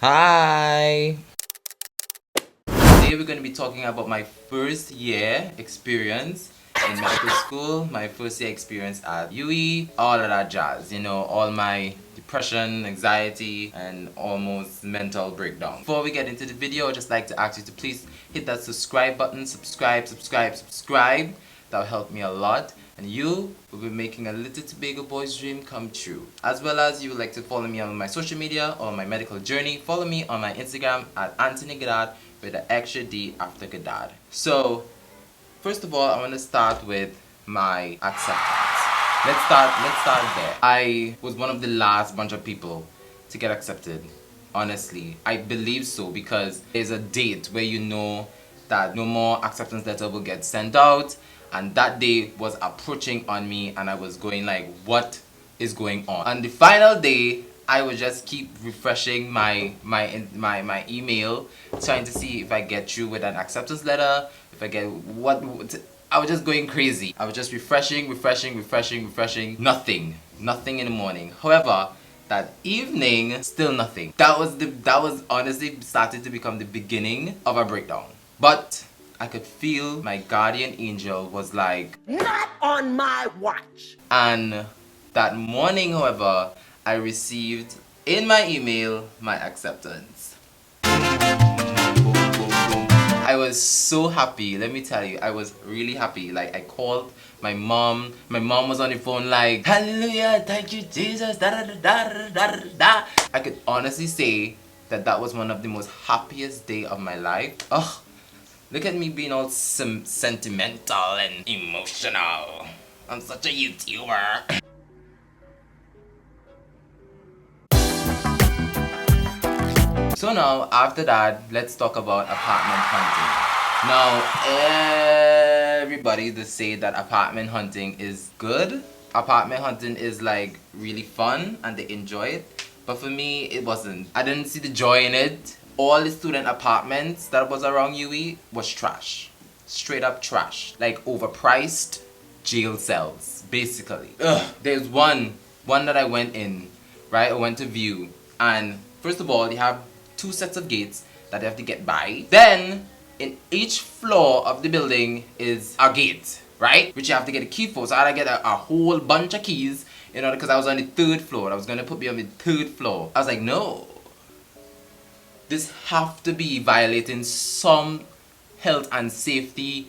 Hi! Today we're going to be talking about my first year experience in medical school, my first year experience at UWI, all of that jazz, you know, all my depression, anxiety, and almost mental breakdown. Before we get into the video, I'd just like to ask you to please hit that subscribe button, subscribe. That'll help me a lot, and you will be making a little Tobago boy's dream come true. As well as you would like to follow me on my social media or my medical journey, follow me on my Instagram at Anthony Goddard with an extra D after Goddard. So, first of all, I want to start with my acceptance. Let's start there. I was one of the last bunch of people to get accepted. Honestly, I believe so because there's a date where you know that no more acceptance letter will get sent out, and that day was approaching on me, and I was going like, what is going on? On the final day, I would just keep refreshing my email, trying to see if I get through with an acceptance letter, if I get I was just going crazy. I was just refreshing, nothing in the morning. However, that evening, still nothing. That was honestly started to become the beginning of a breakdown. But I could feel my guardian angel was like, not on my watch. And that morning, however, I received in my email my acceptance. I was so happy, let me tell you, I was really happy. Like, I called my mom was on the phone like, hallelujah, thank you Jesus, da da da da da da da. I could honestly say that that was one of the most happiest day of my life. Ugh, look at me being all sentimental and emotional. I'm such a YouTuber. So now, after that, let's talk about apartment hunting. Now, everybody they say that apartment hunting is good. Apartment hunting is like really fun and they enjoy it. But for me, it wasn't. I didn't see the joy in it. All the student apartments that was around UWI was trash. Straight up trash. Like overpriced jail cells, basically. Ugh. There's one that I went in, right? I went to view, and first of all, they have 2 sets of gates that you have to get by. Then, in each floor of the building is a gate, right? Which you have to get a key for. So I had to get a whole bunch of keys in order, because I was on the 3rd floor. I was going to put me on the 3rd floor. I was like, no. This have to be violating some health and safety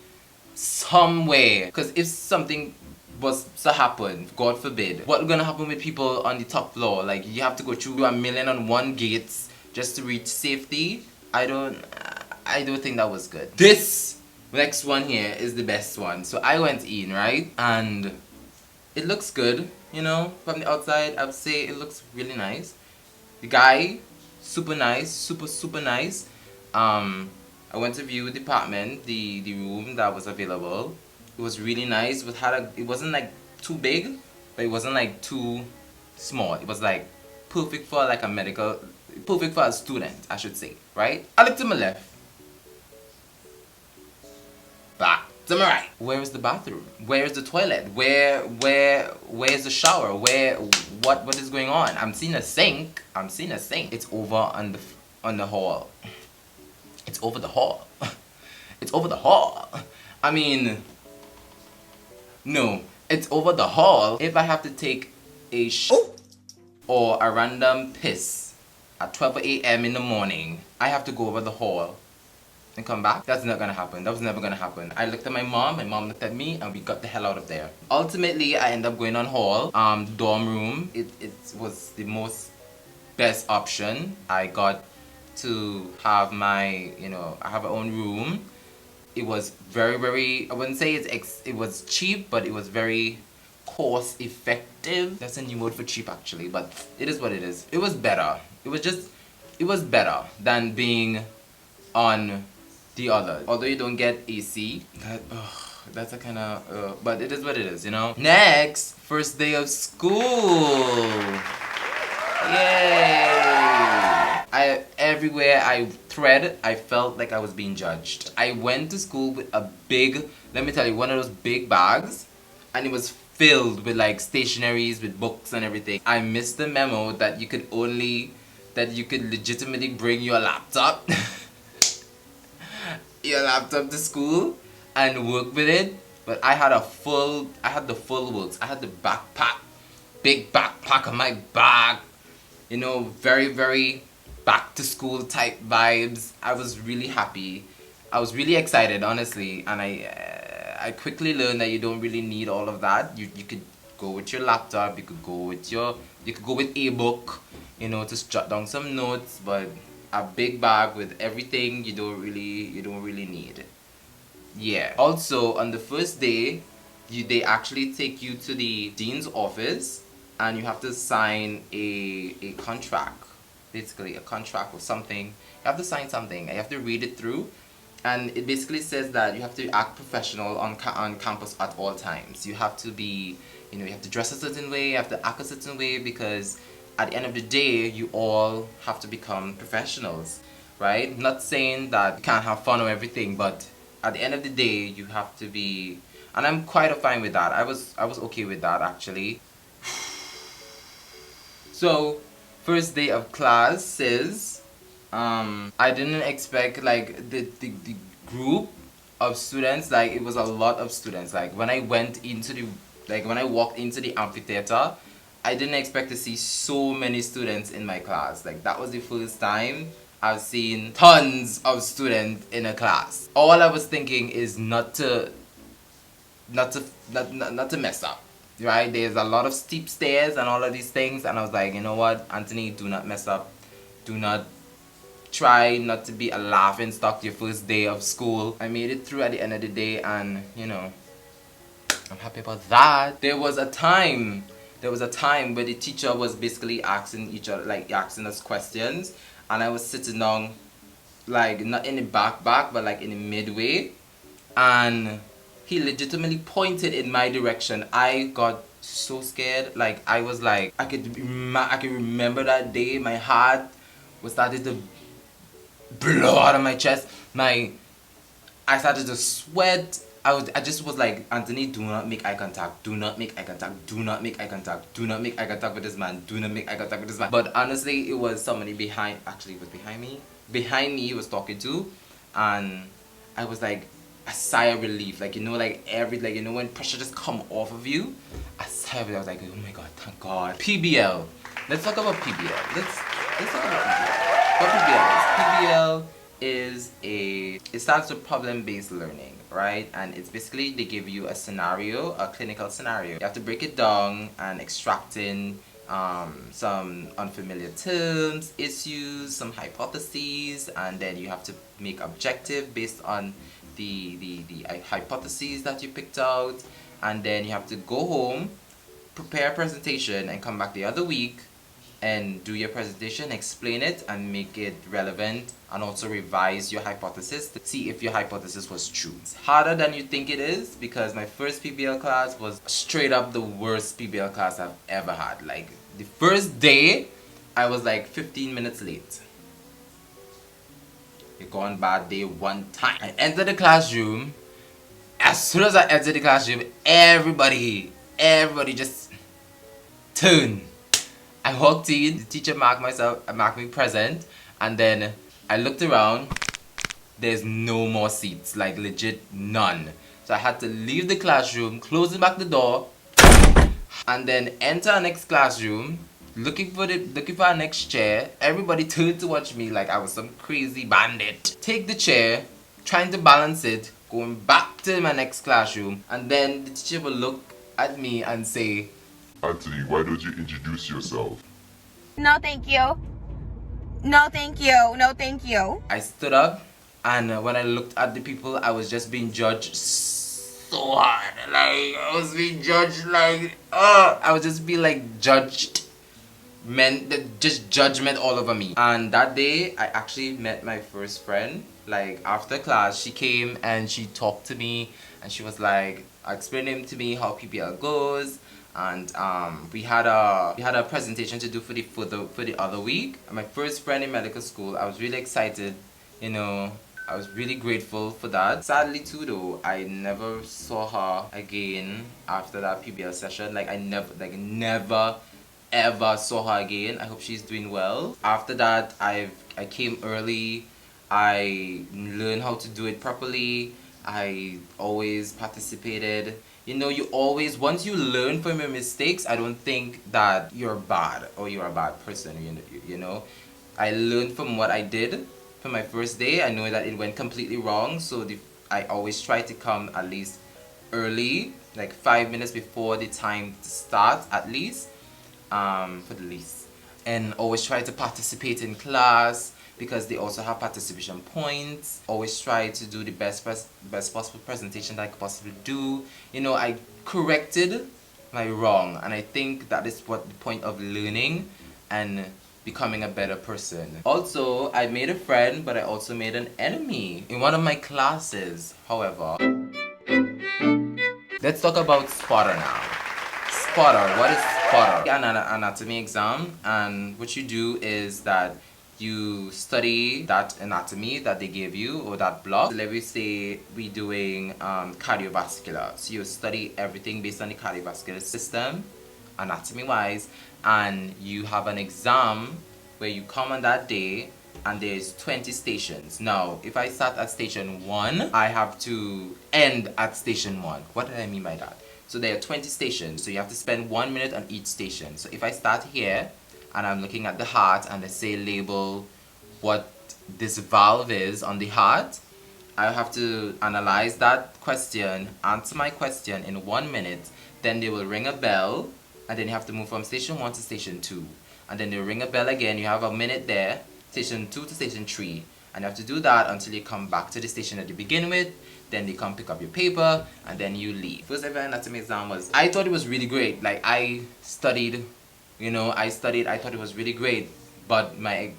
somewhere. Because if something was to happen, God forbid, what's going to happen with people on the top floor? Like, you have to go through 1,000,001 gates just to reach safety. I don't think that was good. This next one here is the best one. So I went in, right? And it looks good, you know, from the outside. I would say it looks really nice. The guy, super nice, super nice. I went to view the apartment, the room that was available. It was really nice. It wasn't like too big, but it wasn't like too small. It was like perfect for like perfect for a student, I should say, right? I looked to my left, back to my right. Where is the bathroom? Where is the toilet? Where's the shower? What is going on? I'm seeing a sink. It's over on the hall. It's over the hall. It's over the hall. I mean, no, it's over the hall. If I have to take a or a random piss at 12 a.m. in the morning, I have to go over the hall and come back. That's not gonna happen. That was never gonna happen. I looked at my mom looked at me, and we got the hell out of there. Ultimately, I ended up going on hall. Dorm room, it was the most best option. I got to have I have my own room. It was very, I wouldn't say it was cheap, but it was very cost effective. That's a new word for cheap actually, but it is what it is. It was better. It was better than being on the other. Although you don't get AC, that's a kind of, but it is what it is, you know. Next, first day of school. Yay! Everywhere I tread, I felt like I was being judged. I went to school with a big, let me tell you, one of those big bags, and it was filled with like stationeries, with books and everything. I missed the memo that you could only that you could legitimately bring your laptop to school and work with it. But I had the full works. I had the backpack, big backpack on my back, you know, very, very back to school type vibes. I was really happy. I was really excited, honestly, and I quickly learned that you don't really need all of that. You could go with your laptop, you could go with a book, you know, to jot down some notes, but a big bag with everything you don't really need. Yeah. Also, on the first day, they actually take you to the dean's office and you have to sign a contract, basically a contract or something. You have to sign something. You have to read it through, and it basically says that you have to act professional on campus at all times. You have to be, you know, you have to dress a certain way, you have to act a certain way, because at the end of the day, you all have to become professionals, right? Not saying that you can't have fun or everything, but at the end of the day, you have to be, and I'm quite fine with that. I was okay with that, actually. So, first day of classes, I didn't expect, like, the group of students, like, it was a lot of students. Like, when I walked into the amphitheater, I didn't expect to see so many students in my class. Like, that was the first time I've seen tons of students in a class. All I was thinking is not to mess up, right? There's a lot of steep stairs and all of these things, and I was like, you know what, Anthony, do not mess up. Do not try not to be a laughing stock your first day of school. I made it through at the end of the day, and you know, I'm happy about that. There was a time where the teacher was basically asking us questions, and I was sitting down, like, not in the back, but like in the midway, and he legitimately pointed in my direction. I got so scared. Like, I was like, I could remember that day. My heart was starting to blow out of my chest. I started to sweat. I just was like, Anthony, do not make eye contact. Do not make eye contact. Do not make eye contact. Do not make eye contact with this man. Do not make eye contact with this man. But honestly, it was somebody behind. Actually, it was behind me. Behind me, he was talking to, and I was like, a sigh of relief. Like, you know, like you know, when pressure just come off of you, a sigh of relief. I was like, oh my God, thank God. PBL. Let's talk about PBL. Let's talk about PBL. What PBL is? It stands for problem-based learning, right? And it's basically, they give you a scenario, a clinical scenario. You have to break it down and extract in some unfamiliar terms, issues, some hypotheses, and then you have to make objective based on the hypotheses that you picked out, and then you have to go home, prepare a presentation, and come back the other week and do your presentation, explain it, and make it relevant, and also revise your hypothesis to see if your hypothesis was true. It's harder than you think it is, because my first PBL class was straight up the worst PBL class I've ever had. Like, the first day, I was like 15 minutes late. It gone bad day one time. I entered the classroom. As soon as I entered the classroom, everybody just turned. I walked in, the teacher marked me present, and then I looked around. There's no more seats, like legit none. So I had to leave the classroom, closing back the door, and then enter our next classroom, looking for our next chair. Everybody turned to watch me like I was some crazy bandit. Take the chair, trying to balance it, going back to my next classroom, and then the teacher will look at me and say, Anthony, why don't you introduce yourself? No, thank you. No, thank you. No, thank you. I stood up, and when I looked at the people, I was just being judged so hard. Like, I was being judged, like, I was just being like judged. Just judgment all over me. And that day, I actually met my first friend. Like, after class, she came and she talked to me, and she was like, explaining to me how PBL goes. And we had a presentation to do for the other week. My first friend in medical school. I was really excited, you know. I was really grateful for that. Sadly too, though, I never saw her again after that PBL session. Like, I never ever saw her again. I hope she's doing well. After that, I came early. I learned how to do it properly. I always participated. You know, you always, once you learn from your mistakes, I don't think that you're bad or you're a bad person. You know, I learned from what I did for my first day. I know that it went completely wrong, so I always try to come at least early, like 5 minutes before the time to start, at least, for the least. And always try to participate in class because they also have participation points. Always try to do the best possible presentation that I could possibly do. You know, I corrected my wrong, and I think that is what the point of learning and becoming a better person. Also, I made a friend, but I also made an enemy in one of my classes. However, let's talk about spotter now. Spotter, what is spotter? An anatomy exam, and what you do is that you study that anatomy that they gave you, or that block. So let me say we're doing cardiovascular. So you study everything based on the cardiovascular system, anatomy wise, and you have an exam where you come on that day, and there's 20 stations. Now, if I start at station 1, I have to end at station 1. What did I mean by that? So there are 20 stations, so you have to spend 1 minute on each station. So if I start here, and I'm looking at the heart, and they say label what this valve is on the heart, I have to analyze that question, answer my question in 1 minute, then they will ring a bell, and then you have to move from station 1 to station 2. And then they ring a bell again, you have a minute there, station 2 to station 3. And you have to do that until you come back to the station that you begin with. Then they come pick up your paper, and then you leave. First ever anatomy exam was, I thought it was really great. Like, I studied, you know, I thought it was really great. But my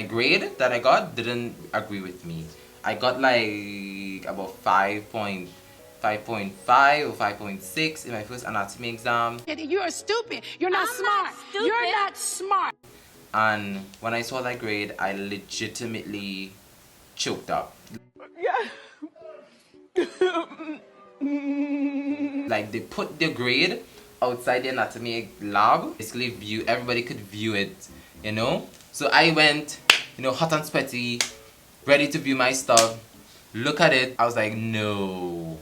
grade that I got didn't agree with me. I got like about 5.5 or 5.6 in my first anatomy exam. You are stupid. You're not smart. You're not smart. And when I saw that grade, I legitimately choked up. Yeah. Like, they put the grade outside the anatomy lab. Basically, everybody could view it, you know. So I went, you know, hot and sweaty, ready to view my stuff. Look at it. I was like, no.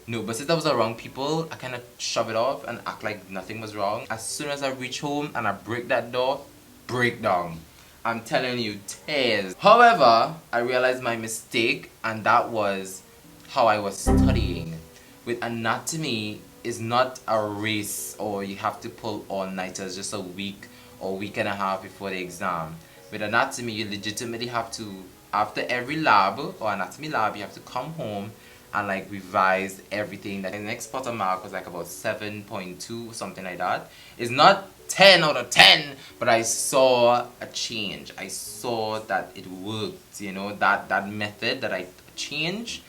But since I was around people, I kind of shove it off and act like nothing was wrong. As soon as I reach home and I break that door, breakdown. I'm telling you, tears. However, I realized my mistake, and that was how I was studying. With anatomy, is not a race or you have to pull all-nighters just a week or week and a half before the exam. With anatomy, you legitimately have to, after every lab or anatomy lab, you have to come home and like revise everything. The next spotter mark was like about 7.2 or something like that. It's not 10 out of 10, but I saw a change. I saw that it worked, you know, that method that I changed,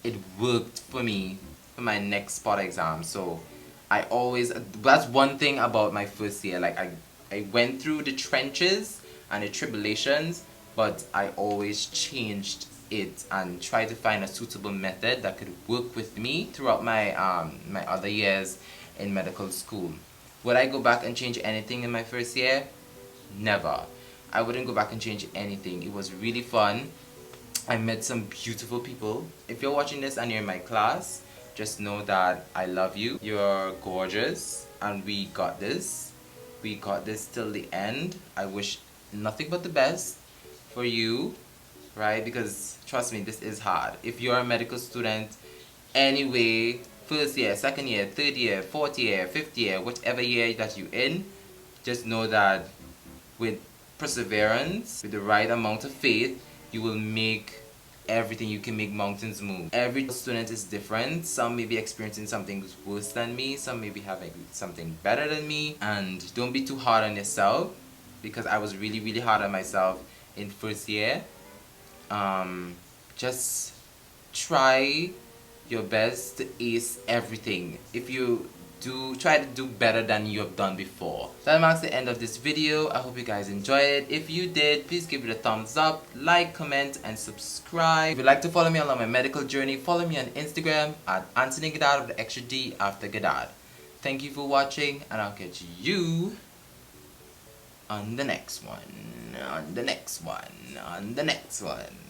it worked for me for my next spotter exam. So I always, that's one thing about my first year, like I went through the trenches and the tribulations, but I always changed it and tried to find a suitable method that could work with me throughout my my other years in medical school. Would I go back and change anything in my first year? Never. I wouldn't go back and change anything. It was really fun. I met some beautiful people. If you're watching this and you're in my class, just know that I love you. You're gorgeous, and we got this. We got this till the end. I wish nothing but the best for you, right? Because trust me, this is hard. If you're a medical student, anyway, first year, second year, third year, fourth year, fifth year, whichever year that you're in, just know that with perseverance, with the right amount of faith, you will make everything. You can make mountains move. Every student is different. Some may be experiencing something worse than me. Some may be having something better than me. And don't be too hard on yourself, because I was really, really hard on myself in first year. Just try your best to ace everything. If you do, try to do better than you have done before. That marks the end of this video. I hope you guys enjoyed it. If you did, please give it a thumbs up, like, comment, and subscribe. If you'd like to follow me along my medical journey, follow me on Instagram at Anthony Goddard with the extra D after Goddard. Thank you for watching, and I'll catch you on the next one. On the next one. On the next one.